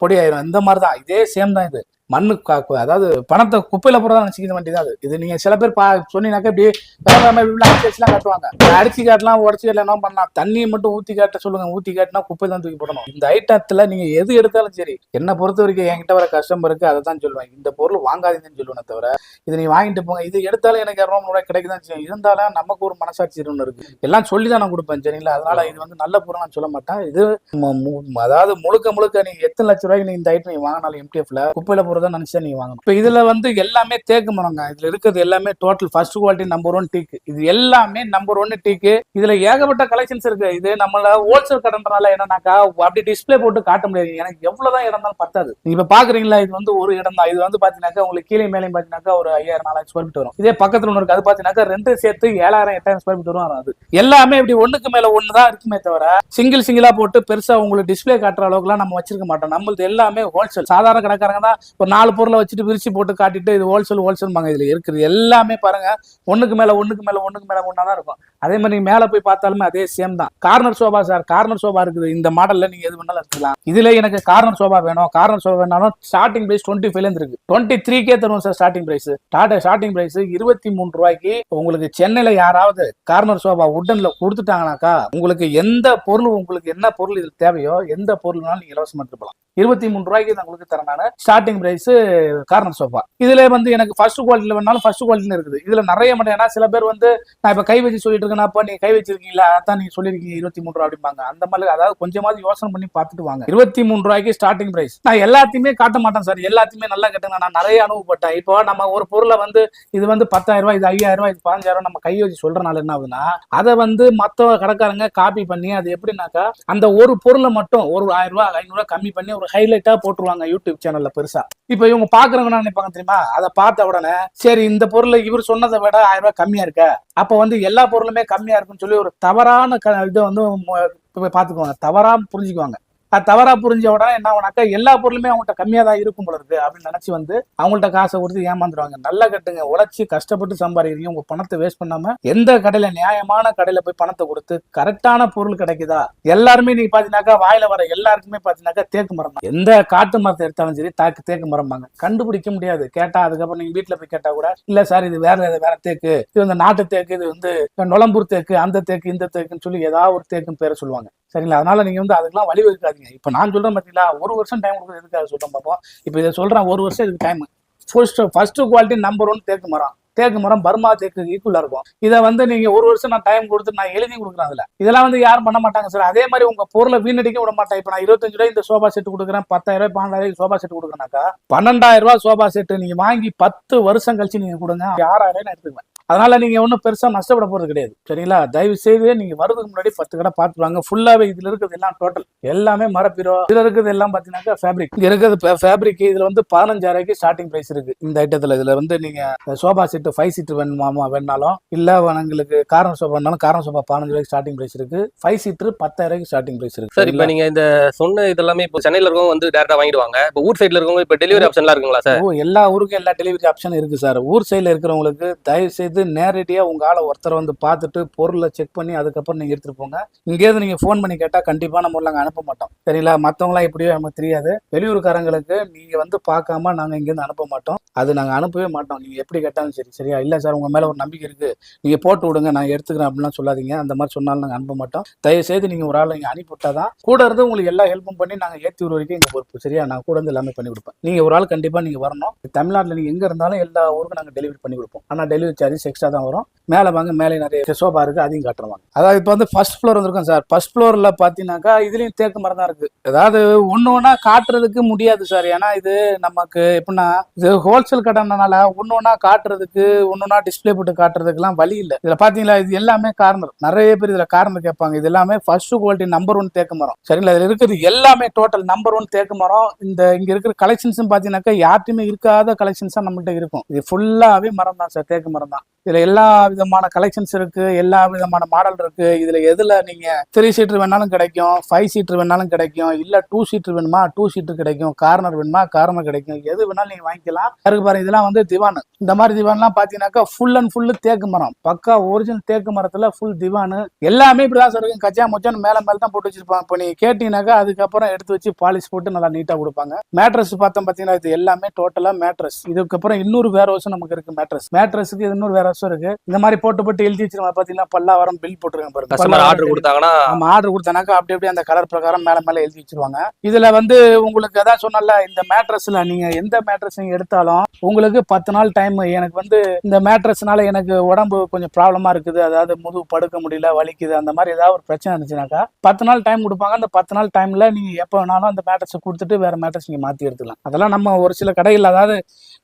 பொடி ஆயிரும். இந்த மாதிரி தான் இதே சேம் தான் இது. மண்ணு அதாவது பணத்தை குப்பையில போறதா நினைச்சுக்க வேண்டியது அது. இது நீங்க சில பேர் சொன்னீங்கன்னாக்கா இப்படி அடிச்சுலாம் காட்டுவாங்க. அடிச்சு காட்டலாம், உடச்சு காட்டலாம், என்ன பண்ணலாம், தண்ணியை மட்டும் ஊத்தி காட்ட சொல்லுங்க. ஊத்தி காட்டினா குப்பை தான் தூக்கி போடணும். இந்த ஐட்டத்துல நீங்க எது எடுத்தாலும் சரி, என்ன பொறுத்த வரைக்கும் என்கிட்ட வர கஸ்டமருக்கு அதை தான் சொல்லுவேன். இந்த பொருள் வாங்காதீங்கன்னு சொல்லுவேன் தவிர, இது நீங்க வாங்கிட்டு போங்க, இது எடுத்தாலும் எனக்கு 200 ரூபாய் கிடைக்குதான் செய்யும். இருந்தாலும் நமக்கு ஒரு மனசாட்சி ஒன்று இருக்கு. எல்லாம் சொல்லி தான் நான் கொடுப்பேன், சரிங்களா? அதனால இது வந்து நல்ல பொருள் நான் சொல்ல மாட்டேன். இது அதாவது முழுக்க நீங்க எத்தனை லட்சம் ரூபாய்க்கு நீங்க இந்த ஐட்டம் நீங்க வாங்கினாலும் எம்டிஎஃப்ல குப்பையில போறதா நினைச்சா நீங்க வாங்கணும். இப்ப இதுல வந்து எல்லாமே தேக்கு மரங்க. இதுல இருக்கிறது எல்லாமே டோட்டல் ஃபர்ஸ்ட் குவாலிட்டி நம்பர் 1 டீக்கு. இது எல்லாமே நம்பர் 1 டீக்கு. இதுல ஏகப்பட்ட கலெக்ஷன்ஸ் இருக்கு. இது நம்மள ஹோல்சேல் கடன்றனால என்னன்னாக்கா அப்படி டிஸ்பிளே போட்டு காட்ட முடியாது. எனக்கு எவ்வளவுதான் இடம் இருந்தாலும் பத்தாது. நீங்க இப்ப பாக்குறீங்களா, இது வந்து ஒரு இடம் தான். இது வந்து பாத்தீங்கன்னா உங்களுக்கு கீழே மேலே பாத்தீங்கன்னா ஒரு 5000 4000 ஸ்கொயர் ஃபீட் வரும். இதே பக்கத்துல ஒன்று இருக்கு, அது பாத்தீங்கன்னா 2 சேர்த்து 7000 8000 ஸ்கொயர் ஃபீட் வரும். அது எல்லாமே இப்படி ஒண்ணுக்கு மேல ஒண்ணுதான் இருக்குமே தவிர சிங்கிளா போட்டு பெருசா உங்களுக்கு டிஸ்பிளே காட்டுற அளவுக்கு நம்ம வச்சிருக்க மாட்டோம். நம்மளது எல்லாமே ஹோல்சேல். சாதாரண கடைக்காரங்க தான் ஒரு 4 பொருளை வச்சுட்டு விரிச்சு போட்டு காட்டிட்டு இது ஹோல்சேல் பாங்க. இதுல இருக்குது எல்லாமே பாருங்க ஒண்ணுக்கு மேல ஒண்ணாதான் இருக்கும். அதே மாதிரி நீங்க மேல போய் பார்த்தாலுமே அதே சேம் தான். Corner sofa sir, corner sofa இருக்குது. இந்த மாடல்ல நீங்க எது வேணாலும் எடுத்துக்கலாம். இதுல எனக்கு கார்னர் சோபா வேணும், கார்னர் சோபா வேணாலும் ஸ்டார்டிங் பிரைஸ் 25 இருந்து இருக்கு. 23K தருவோம் sir starting price. Starting price 23 ரூபாய்க்கு. உங்களுக்கு சென்னையில யாராவது கார்னர் சோபா உட்டன்ல கொடுத்துட்டாங்கனாக்கா உங்களுக்கு எந்த பொருள், உங்களுக்கு என்ன பொருள் இதுல தேவையோ எந்த பொருள்னாலும் நீங்க இலவசமா எடுத்துக்கலாம். 23 ரூபாய்க்கு நான் உங்களுக்கு தரேன். Starting price corner sofa. இதுல வந்து எனக்கு ஃபர்ஸ்ட் குவாலிட்டியில வேணாலும் ஃபர்ஸ்ட் குவாலிட்டில இருக்குது. இதுல நிறைய மாட்டேன். ஏன்னா சில பேர் வந்து நான் இப்ப கை வச்சு சொல்லிட்டு இருக்கேன், அப்ப நீங்க கை வச்சிருக்கீங்களா, அதான் நீங்க சொல்லிருக்கீங்க 23 ரூபா அப்படிம்பாங்க. அந்த மாதிரி அதாவது கொஞ்சமாவது யோசனை பண்ணி பார்த்துட்டு வாங்க. 23 ரூபாய்க்கு ஸ்டார்டிங் பிரைஸ். நான் எல்லாத்தையுமே காட்ட மாட்டேன் சார், எல்லாத்தையுமே நல்லா கட்டுங்க. நான் நிறைய அனுபவப்பட்டேன். இப்போ நம்ம ஒரு பொருளை வந்து இது வந்து 10,000 ரூபாய், இது 5000 ரூபாய், இது 15,000 நம்ம கை வச்சு சொல்றனால என்ன ஆகுதுன்னா, அதை வந்து மத்த கடைக்காரங்க காப்பி பண்ணி அது எப்படின்னாக்கா அந்த ஒரு பொருளை மட்டும் ஒரு 1000 ரூபாய் 500 ரூபாய் கம்மி பண்ணி ஒரு ஹைலைட்டா போட்டுருவாங்க யூடியூப் சேனல்ல பெருசா. இப்ப இவங்க பாக்குறவங்க நினைப்பாங்க தெரியுமா, அதை பார்த்த உடனே சரி இந்த பொருள் இவர் சொன்னதை விட 1000 ரூபாய் கம்மியா இருக்க, அப்ப வந்து எல்லா பொருளுமே கம்மியா இருக்குன்னு சொல்லி ஒரு தவறான இதை வந்து பாத்துக்குவாங்க, தவறா புரிஞ்சுக்குவாங்க. தவறா புரிஞ்ச உடனே என்ன ஆகுனாக்கா எல்லா பொருளுமே அவங்கள்ட்ட கம்மியா தான் இருக்கும் போல இருக்கு அப்படின்னு நினைச்சு வந்து அவங்கள்ட்ட காசை கொடுத்து ஏமாந்துருவாங்க. நல்லா கட்டுங்க, உழைச்சி கஷ்டப்பட்டு சம்பாதிக்கிறீங்க. உங்க பணத்தை வேஸ்ட் பண்ணாம எந்த கடையில நியாயமான கடையில போய் பணத்தை கொடுத்து கரெக்டான பொருள் கிடைக்குதா. எல்லாருமே நீங்க பாத்தீங்கன்னாக்கா வாயில வர எல்லாருக்குமே பாத்தீங்கன்னாக்கா தேக்கு மரம் தான். எந்த காட்டு மரத்தை எடுத்தாலும் சரி தேக்கு மரம்பாங்க. கண்டுபிடிக்க முடியாது. கேட்டா அதுக்கப்புறம் நீங்க வீட்டுல போய் கேட்டா கூட இல்ல சார் இது வேற தேக்கு, இது வந்து நாட்டு தேக்கு, இது வந்து நுளம்பூர் தேக்கு, அந்த தேக்கு இந்த தேக்குன்னு சொல்லி ஏதாவது ஒரு தேக்குன்னு பேரை சொல்லுவாங்க. சரிங்களா? அதனால நீங்க வந்து அதுக்கெல்லாம் வழிவகுக்காதீங்க. இப்ப நான் சொல்றேன் பாத்தீங்களா, 1 வருஷம் டைம் கொடுக்குறது எதுக்காக சொல்றேன் பார்ப்போம். இப்ப இதை சொல்றேன், 1 வருஷம் இதுக்கு டைம். ஃபர்ஸ்ட் குவாலிட்டி நம்பர் 1 தேக்கு மரம் பர்மா தேக்கு ஈக்குவலா இருக்கும். இதை வந்து நீங்க 1 வருஷம் நான் டைம் கொடுத்து நான் எழுதி கொடுக்குறேன். அதுல இதெல்லாம் வந்து யாரும் பண்ண மாட்டாங்க சார். அதே மாதிரி உங்க பொருளை வீணடிக்க விட மாட்டேன். இப்ப நான் 25 ரூபாய் இந்த சோபா செட் கொடுக்குறேன், 10,000 ரூபாய் 12,000 சோபா செட் கொடுக்குறேன்னாக்கா 12,000 ரூபாய் சோபா செட் நீங்க வாங்கி 10 வருஷம் கழிச்சு நீங்க கொடுங்க, 6,000 நான் எடுத்துக்குவேன். அதனால நீங்க ஒன்றும் பெருசா நஷ்டப்பட போறது கிடையாது. சரிங்களா? தயவு செய்து நீங்க வரதுக்கு முன்னாடி 10 கடை பார்த்துருவாங்க. ஃபுல்லாவே இதுல இருக்கிறது எல்லாம் டோட்டல் எல்லாமே மரப்பீரோ, இதுல இருக்கிறது எல்லாம் பாத்தீங்கன்னா ஃபேப்ரிக். இங்க இருக்கிறது ஃபேப்ரிக். இதுல வந்து 15,000 ரூபாய்க்கு ஸ்டார்டிங் பிரைஸ் இருக்கு இந்த ஐட்டத்துல. இதுல வந்து நீங்க சோபா செட் 5 சீட் வேணாலும் இல்ல உங்களுக்கு கார்னர் சோபா வேணாலும் கார்னர் சோபா 15 ரூபாய்க்கு ஸ்டார்டிங் பிரைஸ் இருக்கு. 5 சீட்டர் 10,000 ரூபாய்க்கு ஸ்டார்டிங் பிரைஸ் இருக்கு. சார் இப்ப நீங்க இந்த சொன்ன இதெல்லாமே இப்போ சென்னையில இருக்கவங்க வந்து டேரக்டா வாங்கிடுவாங்க. இப்போ ஊர் சைடுல இருக்கவங்க இப்ப டெலிவரி ஆப்ஷன்லாம் இருக்குங்களா சார்? எல்லா ஊருக்கும் எல்லா டெலிவரி ஆப்ஷனும் இருக்கு சார். ஊர் சைடுல இருக்கிறவங்களுக்கு தயவு செய்து நேரடியா உங்க ஆளை ஒருத்தரை வந்து பார்த்துட்டு பொருளை செக் பண்ணி அதுக்கப்புறம் நீங்க எடுத்துட்டு போங்க. இங்கேயிருந்து நீங்க போன் பண்ணி கேட்டா கண்டிப்பா நம்ம நாங்க அனுப்ப மாட்டோம். சரிங்களா? மத்தவங்களாம் இப்படியோ நமக்கு தெரியாது. வெளியூருக்காரங்களுக்கு நீங்க வந்து பார்க்காம நாங்க இங்கேருந்து அனுப்ப மாட்டோம். அது நாங்க அனுப்பவே மாட்டோம். நீங்க எப்படி கேட்டாலும் சரி. சரியா? இல்ல சார் உங்க மேல ஒரு நம்பிக்கை இருக்கு, நீங்க போட்டு விடுங்க நான் எடுத்துக்கிறேன் அப்படிலாம் சொல்லாதீங்க. அந்த மாதிரி சொன்னாலும் நாங்க அனுப்ப மாட்டோம். தயவு செய்து நீங்க ஒரு ஆள் இங்க அனுப்பிவிட்டாதான் கூட இருந்து உங்களுக்கு எல்லா ஹெல்ப்பும் பண்ணி நாங்க ஏற்றி விடுற வரைக்கும் எங்க பொறுப்பு. சரியா? நான் கூட இருந்து எல்லாமே பண்ணி கொடுப்பேன். நீங்க ஒரு ஆள் கண்டிப்பா நீங்க வரணும். தமிழ்நாட்டில் நீங்க எங்க இருந்தாலும் எல்லா ஊருக்கும் நாங்க டெலிவரி பண்ணி கொடுப்போம். ஆனா டெலிவரி சார்ஜஸ் எக்ஸ்ட்ரா தான் வரும். மேலே வாங்க, மேலே நிறைய சோபா இருக்கு, அதையும் காட்டுறவாங்க. அதாவது இப்போ வந்து ஃபர்ஸ்ட் ஃப்ளோர் வந்திருக்கும் சார். ஃபர்ஸ்ட் ஃப்ளோர்ல பாத்தீங்கன்னாக்கா இதுலயும் தேக்கு மரம் தான் இருக்கு. அதாவது ஒண்ணு காட்டுறதுக்கு முடியாது சார். ஏன்னா இது நமக்கு எப்படின்னா இது ஹோல்சேல் கடைனால ஒண்ணு காட்டுறதுக்கு ஒண்ணு டிஸ்பிளே போட்டு காட்டுறதுக்கு எல்லாம் வழி இல்லை. இதுல பாத்தீங்களா இது எல்லாமே கார்னர். நிறைய பேர் இதுல கார்னர் கேட்பாங்க. இது எல்லாமே ஃபர்ஸ்ட் குவாலிட்டி நம்பர் 1 தேக்கு மரம். சரிங்களா? இதுல இருக்கிறது எல்லாமே டோட்டல் நம்பர் 1 தேக்கு மரம். இங்க இருக்கிற கலெக்ஷன்ஸ் பாத்தீங்கன்னாக்கா யார்ட்டுமே இருக்காத கலெக்ஷன்ஸா நம்மள்ட்ட இருக்கும். இது ஃபுல்லாவே மரம் தான் சார், தேக்கு மரம் தான். இதுல எல்லா விதமான கலெக்ஷன்ஸ் இருக்கு, எல்லா விதமான மாடல் இருக்கு. இதுல எதுல நீங்க 3 சீட்டர் வேணாலும் கிடைக்கும், 5 சீட்டர் வேணாலும் கிடைக்கும், இல்ல 2 சீட்டர் வேணுமா 2 சீட்டர் கிடைக்கும், கார்னர் வேணுமா கார்னர் கிடைக்கும். எது வேணாலும் நீங்க வாங்கிக்கலாம். இருக்கு பாருங்க, இதெல்லாம் வந்து திவான். இந்த மாதிரி திவான்லாம் பாத்தீங்கன்னாக்கா ஃபுல் அண்ட் ஃபுல் தேக்கு மரம், பக்கா ஒரிஜினல் தேக்கு மரத்துல ஃபுல் திவானு. எல்லாமே இப்படிதான் சார் இருக்கும். கச்சா மொச்சான்னு மேல தான் போட்டு வச்சிருப்பாங்க. இப்போ நீங்க கேட்டீங்கன்னாக்கா அதுக்கப்புறம் எடுத்து வச்சு பாலிஷ் போட்டு நல்லா நீட்டா கொடுப்பாங்க. மேட்ரஸ் பார்த்தோம் பாத்தீங்கன்னா இது எல்லாமே டோட்டலா மேட்ரஸ். இதுக்கப்புறம் இன்னொரு வேற ஹவுஸ் நமக்கு இருக்கு. மேட்ரஸ்க்கு இன்னொரு வேற ஹவுஸ் இருக்கு. இந்த மாதிரி போட்டு எழுதி வச்சிருவாங்க. பாத்தீங்கன்னா பல்லாவரம் பில் போட்டுருக்காங்க பாருங்க. கஸ்டமர் ஆர்டர் கொடுத்தாங்கன்னா நம்ம ஆர்டர் கொடுத்தானாக்கா அப்படி அந்த கலர் பிரகாரம் மேல எழுதி வச்சிருவாங்க. இதுல வந்து உங்களுக்கு அதான் சொன்னல, இந்த மேட்ரஸ்ல நீங்க எந்த மேட்ரஸ் நீங்க எடுத்தாலும் உங்களுக்கு 10 நாள் டைம். எனக்கு வந்து இந்த மேட்ரஸ்னால எனக்கு உடம்பு கொஞ்சம் ப்ராப்ளமா இருக்குது, அதாவது முதுகு படுக்க முடியல, வலிக்குது, அந்த மாதிரி ஏதாவது ஒரு பிரச்சனை இருந்துச்சுனாக்கா 10 நாள் டைம் கொடுப்பாங்க. அந்த 10 நாள் டைம்ல நீங்க எப்ப வேணாலும் அந்த மேட்ரஸ் கொடுத்துட்டு வேற மேட்ரஸ் நீங்க மாத்தி எடுத்துக்கலாம். அதெல்லாம் நம்ம ஒரு சில கடையில், அதாவது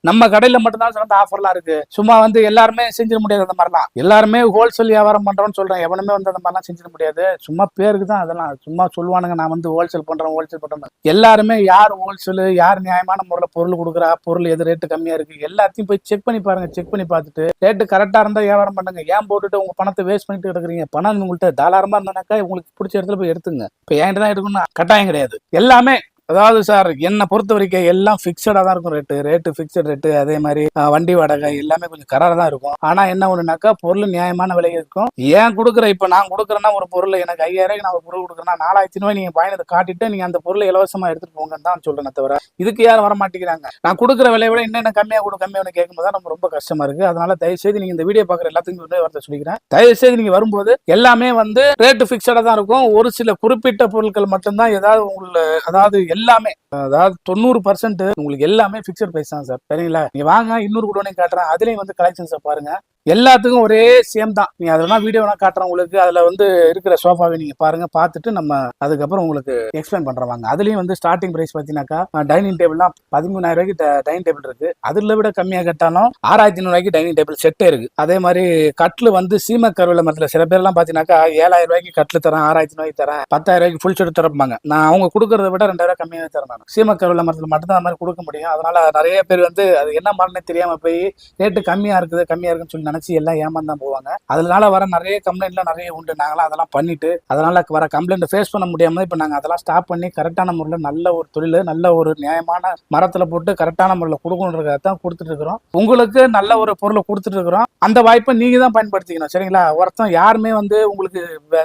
நம்ம கடையில மட்டும்தான் சிறந்த ஆஃபர்லாம் இருக்கு. சும்மா வந்து எல்லாருமே செஞ்சிட முடியாது. அந்த மாதிரிலாம் எல்லாருமே ஹோல்சேல் வியாபாரம் பண்றோம்னு சொல்றேன். எவனுமே வந்து அந்த மாதிரிலாம் செஞ்சிட முடியாது. சும்மா பேருக்கு தான் அதெல்லாம். சும்மா சொல்லுவானுங்க நான் வந்து ஹோல்சேல் பண்றேன். எல்லாருமே யார் ஹோல்சேல், யார் நியாயமான முறையில் பொருள் கொடுக்குறா, பொருள் எது ரேட்டு கம்மியா இருக்கு, எல்லாத்தையும் போய் செக் பண்ணி பாருங்க. செக் பண்ணி பார்த்துட்டு ரேட்டு கரெக்டா இருந்தா வியாபாரம் பண்ணுங்க. ஏன் போட்டுட்டு உங்க பணத்தை வேஸ்ட் பண்ணிட்டு கிடக்குறீங்க? பணம் உங்கள்கிட்ட தாராளமா இருந்தானாக்கா உங்களுக்கு பிடிச்ச இடத்துல போய் எடுத்துங்க. இப்ப என்கிட்ட தான் எடுக்கணும்னா கட்டாயம் கிடையாது. எல்லாமே அதாவது சார் என்னை பொறுத்த வரைக்கும் எல்லாம் ஃபிக்ஸடா தான் இருக்கும். Rate fixed rate. அதே மாதிரி வண்டி வாடகை எல்லாமே கொஞ்சம் கராரா தான் இருக்கும். ஆனா என்ன ஒண்ணுனாக்கா பொருள் நியாயமான விலை இருக்கும். ஏன் கொடுக்குற இப்ப நான் கொடுக்குறேன்னா ஒரு பொருள் எனக்கு 5000 நான் ஒரு பொருள் கொடுக்குறேன்னா 4000 ரூபாய் நீங்க பயணத்தை காட்டிட்டு நீங்க அந்த பொருளை இலவசமா எடுத்துட்டு போங்கன்னு தான் சொல்றேன். தவிர இதுக்கு யாரும் வர மாட்டேங்கிறாங்க. நான் கொடுக்குற விலையை விட என்ன கம்மியா கம்மியாக கேட்கும்போது தான் நம்ம ரொம்ப கஷ்டமா இருக்கு. அதனால தயவுசெய்து நீங்க இந்த வீடியோ பாக்குற எல்லாத்துக்கும் ஒரே வார்த்தை சொல்லிக்கிறேன். தயவுசெய்து நீங்க வரும்போது எல்லாமே வந்து ரேட்டு ஃபிக்ஸடா தான் இருக்கும். ஒரு சில குறிப்பிட்ட பொருட்கள் மட்டும்தான் ஏதாவது உங்களுக்கு, அதாவது எல்லாமே, அதாவது 90% உங்களுக்கு எல்லாமே பிக்சர் பிரைஸ் தான் சார். சரிங்களா? நீங்க வாங்க, இன்னொரு கூட காட்டுறேன். அதுலயும் வந்து கலெக்ஷன்ஸை பாருங்க. எல்லாத்துக்கும் ஒரே சேம் தான். நீங்க அதெல்லாம் வீடியோ வேணா காட்டுறேன் உங்களுக்கு. அதுல வந்து இருக்கிற சோஃபாவை நீங்க பாருங்க. பார்த்துட்டு நம்ம அதுக்கப்புறம் உங்களுக்கு எக்ஸ்பிளைன் பண்றவாங்க. அதுலயும் வந்து ஸ்டார்டிங் பிரைஸ் பாத்தீங்கன்னாக்கா டைனிங் டேபிள்லாம் 13,000 ரூபாய்க்கு டைனிங் டேபிள் இருக்கு. அதுல விட கம்மியா கேட்டாலும் 6,500 ரூபாய்க்கு டைனிங் டேபிள் செட்டே இருக்கு. அதே மாதிரி கட்லு வந்து சீம கருவில மரத்துல சில பேர் எல்லாம் பாத்தீங்கன்னாக்கா 7,000 ரூபாய்க்கு கட்லு தரேன், 6,000 ரூபாய்க்கு தரேன், 10,000 ரூபாய்க்கு ஃபுல் செட் தரப்பாங்க. நான் அவங்க கொடுக்கறத விட 2,000 கம்மியாக தரேன். சீம கருவில மரத்துல மட்டும் தான் அந்த மாதிரி கொடுக்க முடியும். அதனால நிறைய பேர் வந்து அது என்ன மரம்னே தெரியாம போய் ரேட்டு கம்மியா இருக்குன்னு சொல்லி நினைச்சு எல்லாம் ஏமாந்தான் போவாங்க. அதனால வர நிறைய கம்ப்ளைண்ட்ல நிறைய உண்டு. நாங்களாம் அதெல்லாம் பண்ணிட்டு அதனால வர கம்ப்ளைண்ட் ஃபேஸ் பண்ண முடியாம இப்ப நாங்க அதெல்லாம் ஸ்டாப் பண்ணி கரெக்டான முறையில் நல்ல ஒரு தொழில், நல்ல ஒரு நியாயமான மரத்துல போட்டு கரெக்டான முறையில் கொடுக்கணுன்றதான் கொடுத்துட்டு இருக்கிறோம். உங்களுக்கு நல்ல ஒரு பொருளை கொடுத்துட்டு இருக்கிறோம். அந்த வாய்ப்பை நீங்க தான் பயன்படுத்திக்கணும். சரிங்களா? ஒருத்தன் யாருமே வந்து உங்களுக்கு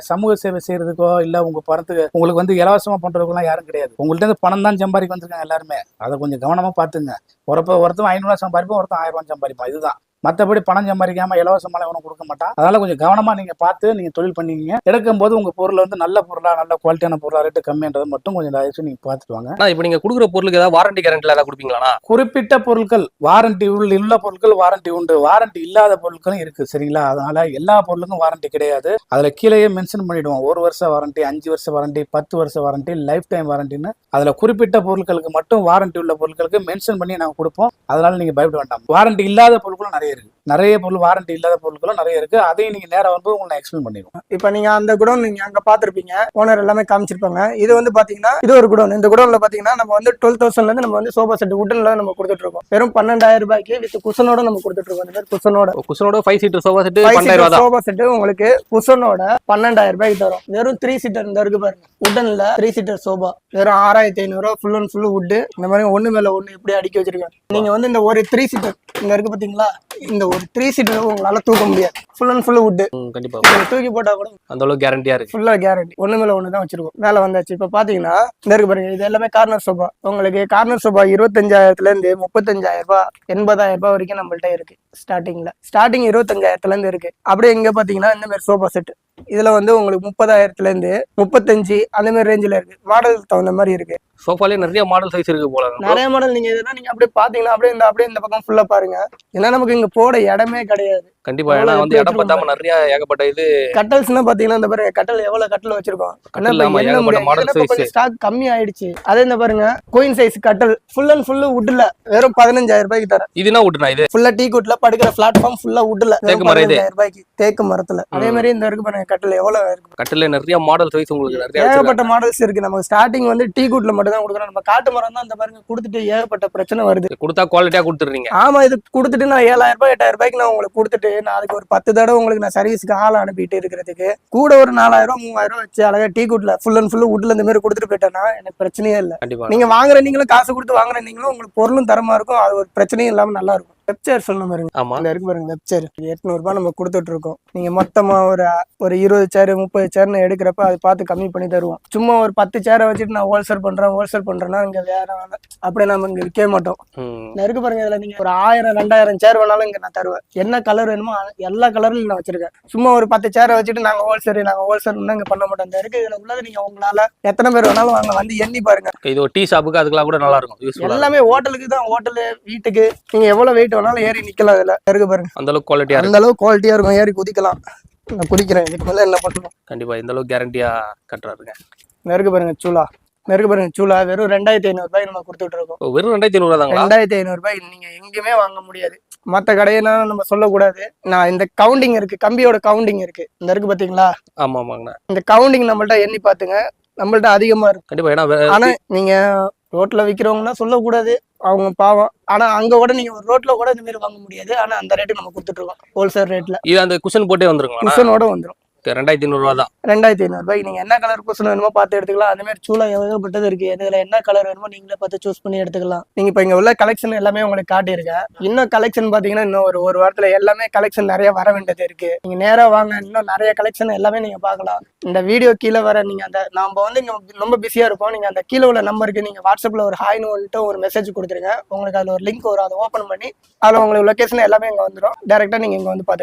சமூக சேவை செய்யறதுக்கோ இல்ல உங்க பணத்துக்கு உங்களுக்கு வந்து இலவசமா பண்றதுக்கெல்லாம் யாரும் கிடையாது. உங்கள்ட்ட இருந்து பணம் தான் சம்பாதிக்க வந்திருக்காங்க எல்லாருமே. அதை கொஞ்சம் கவனமா பாத்துங்க. ஒருத்தன் 500 ரூபாய் சம்பாதிப்போம், ஒருத்தன் 1000 ரூபாய் சம்பாதிப்பான். இதுதான். மற்றபடி பணம் சம்பாதிக்காம இலவசமான ஒன்றும் கொடுக்க மாட்டான். அதனால கொஞ்சம் கவனமா நீங்க பார்த்து நீங்க தொழில் பண்ணீங்க. எடுக்கும் போது உங்க பொருள் வந்து நல்ல பொருளா, நல்ல குவாலிட்டியான பொருளா, ரேட்டு கம்மியானது மட்டும் கொஞ்சம் தயவுசெய்து நீங்க பார்த்துட்டு வாங்க. இப்போ நீங்க கொடுக்குற பொருளுக்கு ஏதாவது வாரண்டி கேரண்டில ஏதாவது கொடுப்பீங்களா? குறிப்பிட்ட பொருட்கள் வாரண்டி உள்ள பொருட்கள் வாரண்டி உண்டு, வாரண்டி இல்லாத பொருட்களும் இருக்கு. சரிங்களா? அதனால எல்லா பொருளுக்கும் வாரண்டி கிடையாது. அதுல கீழேயே மென்ஷன் பண்ணிடுவோம். 1 வருஷ வாரண்டி, 5 வருஷ வாரண்டி, 10 வருஷ வாரண்டி, லைஃப் டைம் வாரண்டின்னு. அதுல குறிப்பிட்ட பொருட்களுக்கு மட்டும் வாரண்டி உள்ள பொருட்களுக்கு மென்ஷன் பண்ணி நாங்க கொடுப்போம். அதனால நீங்க பயப்பட வேண்டாம். வாரண்டி இல்லாத பொருட்களும் நிறைய இருக்கு. நிறைய பொருள் வாரண்டி இல்லாத பொருட்களும் நிறைய இருக்கு. அதையும் நீங்க நேரம் வந்து உங்களுக்கு எக்ஸ்பிளைன் பண்ணிடுவோம். இப்ப நீங்க அந்த குடோன் நீங்க அங்க பாத்திருப்பீங்க, ஓனர் எல்லாமே காமிச்சிருப்பாங்க. இது வந்து பாத்தீங்கன்னா இது ஒரு குடோன். இந்த குடோன்ல பாத்தீங்கன்னா நம்ம வந்து 12,000 இருந்து நம்ம வந்து சோபா செட் உட்டன்ல நம்ம கொடுத்துட்டு இருக்கோம். வெறும் 12,000 ரூபாய்க்கு வித் குஷனோட நம்ம கொடுத்துட்டு இருக்கோம். இந்த மாதிரி குஷனோட 5 சீட்டர் சோபா செட் 12,000 ரூபாய் சோபா செட் உங்களுக்கு குஷனோட 12,000 ரூபாய்க்கு தரும். வெறும் 3 சீட்டர் இந்த இருக்கு பாருங்க, உட்டன்ல 3 சீட்டர் சோபா வெறும் 6,500 ரூபாய். Full and full would. இந்த மாதிரி ஒண்ணு மேல ஒண்ணு இப்படி அடுக்கி வச்சிருக்காங்க. நீங்க வந்து இந்த ஒரு 3 சீட்டர் இங்க இருக்கு பாத்தீங்களா, இந்த ஒரு 3 சீட்டர் உங்களால தூக்க முடியாது. Full and full would. கண்டிப்பா தூக்கி போட்டா கூட அந்த அளவுக்கு கேரண்டியா இருக்கு. ஃபுல்லா கேரண்டி. ஒண்ணு மேல ஒண்ணு தான் வச்சிருக்கோம். மேல வந்தாச்சு. இப்ப பாத்தீங்கன்னா இந்த இருக்கு பாருங்க, இது எல்லாமே கார்னர் சோபா. உங்களுக்கு கார்னர் சோபா 25,000 இருந்து 35,000 ரூபாய் 80,000 ரூபாய் வரைக்கும் நம்மள்ட்ட இருக்கு. ஸ்டார்டிங் 25,000 இருந்து இருக்கு. அப்படியே இங்க பாத்தீங்கன்னா இந்த மாதிரி சோபா செட் இதுல வந்து உங்களுக்கு 30,000 இருந்து 35 அந்த மாதிரி ரேஞ்சில இருக்கு. மாடல் தகுந்த மாதிரி இருக்கு. சோஃபாலே நிறைய மாடல் சைஸ் இருக்கு போல. நிறைய மாடல் நீங்க இதெல்லாம் நீங்க அப்படியே பாத்தீங்கன்னா அப்படியே இந்த பக்கம் ஃபுல்லா பாருங்க. ஏன்னா நமக்கு இங்க போட இடமே கிடையாது. கண்டிப்பா. ஏன்னா வந்து இடம் பார்த்தாம நிறைய ஏகப்பட்ட இது கட்டல்ஸ்னா பாத்தீங்கன்னா இந்த பாருங்க, கட்டல் எவ்வளவு கட்டல் வச்சிருக்கோம். ஸ்டாக் கம்மி ஆயிடுச்சு. அதே இந்த பாருங்க குயின் சைஸ் கட்டல் ஃபுல் அண்ட் ஃபுல் வுட்ல வெறும் 15,000 ரூபாய்க்கு தரேன். இதுனா வுட்னா இது ஃபுல்லா டீ குட்ல படுக்கிற பிளாட்ஃபார்ம் ஃபுல்லா வுட்ல 15,000 ரூபாய்க்கு தேக்கு மரத்துல. அதே மாதிரி இந்த இருக்கு பாருங்க கட்டல் எவ்வளவு இருக்கு. கட்டல்ல நிறைய மாடல் சைஸ் உங்களுக்கு நிறைய ஏகப்பட்ட மாடல்ஸ் இருக்கு. நமக்கு ஸ்டார்டிங் வந்து டீ குட்ல மட்டும் தான் கொடுக்குறோம். நம்ம காட்டு மரம் தான் இந்த பாருங்க கொடுத்துட்டு ஏகப்பட்ட பிரச்சனை வருது. கொடுத்தா குவாலிட்டியா கொடுத்துறீங்க. ஆமா, இது கொடுத்துட்டு நான் 7,000 ரூபாய் 8,000 ரூபாய்க்கு நான் உங்களுக்கு கொடுத்துட்டு கொடுத்துட்டு நான் அதுக்கு ஒரு 10 தடவை உங்களுக்கு நான் சர்வீஸ்க்கு ஆள் அனுப்பிட்டு இருக்கிறதுக்கு கூட ஒரு 4000 3000 வச்சு அழகா டீ குட்ல ஃபுல் அண்ட் ஃபுல்லு வுட்ல இந்த மாதிரி கொடுத்துட்டு போயிட்டேன்னா எனக்கு பிரச்சனையே இல்லை. கண்டிப்பா நீங்க வாங்குற நீங்களும் காசு கொடுத்து வாங்குற நீங்களும் உங்களுக்கு பொருளும் தரமா இருக்கும், அது ஒரு பிரச்சனையும் இல்லாம நல்லா இருக்கும். வெப்சேர் சொல்லணும் பாருங்க, ஆமா இந்த இருக்கு பாருங்க வெப்சேர் 800 ரூபாய் நம்ம கொடுத்துட்டு இருக்கோம். நீங்க மொத்தமா ஒரு 20 சேர் 30 சேர்னு எடுக்கிறப்ப அது பார்த்து கம்மி பண்ணி தருவோம். சும்மா ஒரு 10 சேரை வச்சுட்டு நான் ஹோல்சேல் பண்றேன்னா இங்க வேற அப்படியே நம்ம இங்க விற்க மாட்டோம். இந்த இருக்கு பாருங்க, இதுல நீங்க ஒரு 1000 2000 சேர் வேணாலும் இங்க நான் தருவேன். என்ன கலர் வேணுமோ எல்லா கலர்லயும் நான் வச்சிருக்கேன். சும்மா ஒரு 10 சேரை வச்சுட்டு நாங்க ஹோல்சேல் இங்க பண்ண மாட்டோம். இந்த இருக்கு இதுல உள்ளது நீங்க உங்களால எத்தனை பேர் வேணாலும் வாங்க, வந்து எண்ணி பாருங்க. இது ஒரு டீ ஷாப்புக்கு அதுக்கெல்லாம் கூட நல்லா இருக்கும், யூஸ்ஃபுல்லா எல்லாமே ஹோட்டலுக்கு தான், ஹோட்டலு வீட்டுக்கு நீங்க எவ்வளவு வெயிட் வேணாலும் ஏறி நிக்கலாம். இதுல இருக்கு பாருங்க, அந்த அளவுக்கு குவாலிட்டியா அந்த அளவுக்கு குவாலிட்டியா இருக்கும், ஏறி குதிக்கலாம். நான் குதிக்கிறேன், இதுக்கு மேல என்ன பண்ணணும். கண்டிப்பா இந்த அளவுக்கு கேரண்டியா கட்டுறாருங்க. இருக்கு பாருங்க சூலா, இருக்கு பாருங்க சூலா வெறும் 2500 ரூபாய் நம்ம கொடுத்துட்டு இருக்கோம். வெறும் 2500 தாங்களா? 2500 ரூபாய் நீங்க எங்கேயுமே வாங்க முடியாது. மத்த கடையினா நம்ம சொல்லக்கூடாது. நான் இந்த கவுண்டிங் இருக்கு, கம்பியோட கவுண்டிங் இருக்கு, இந்த இருக்கு பாத்தீங்களா? ஆமா ஆமாங்கண்ணா. இந்த கவுண்டிங் நம்மள்ட்ட எண்ணி பாத்துங்க, நம்மள்ட்ட அதிகமா இருக்கு. கண்டிப்பா. ஏன்னா ஆனா நீங்க ரோட்ல விக்கிறவங்கன்னா சொல்லக்கூடாது, அவங்க பாவம். ஆனா அங்க கூட நீங்க ஒரு ரோட்ல கூட இந்த மாதிரி வாங்க முடியாது. ஆனா அந்த ரேட்டுக்கு நம்ம கொடுத்துட்டு இருக்கோம், ஹோல்சேல் ரேட்ல. இது அந்த குஷன் போட்டே வந்துருங்களா? குஷனோட வந்துடும். 2500 ரூபா தான். 2500 ரூபாய்க்கு நீங்க என்ன கலர் குஷன் வேணுமோ பார்த்து எடுத்துக்கலாம். அந்த மாதிரி சூளா ஏகப்பட்டது இருக்கு, இதுல என்ன கலர் வேணுமோ நீங்களே பார்த்து சூஸ் பண்ணி எடுத்துக்கலாம். நீங்க இப்ப இங்க உள்ள கலெக்ஷன் எல்லாமே உங்களுக்கு காட்டியிருக்கேன். இன்னும் கலெக்ஷன் பாத்தீங்கன்னா இன்னும் ஒரு வாரத்துல எல்லாமே கலெக்ஷன் நிறைய வர வேண்டியது இருக்கு. நீங்க நேரா வாங்க, இன்னும் நிறைய கலெக்ஷன் எல்லாமே நீங்க பார்க்கலாம். இந்த வீடியோ கீழே வர நீங்க அந்த நாம வந்து இங்க ரொம்ப பிஸியா இருப்போம். நீங்க அந்த கீழே உள்ள நம்பருக்கு நீங்க வாட்ஸ்அப்ல ஒரு ஹாய்னு வந்துட்டு ஒரு மெசேஜ் கொடுத்துருங்க. உங்களுக்கு அதுல ஒரு லிங்க் வரும், அதை ஓப்பன் பண்ணி அதுல உங்களுக்கு லொகேஷன் எல்லாமே இங்க வந்துடும். டைரக்டா நீங்க இங்க வந்து பாத்துக்கலாம்.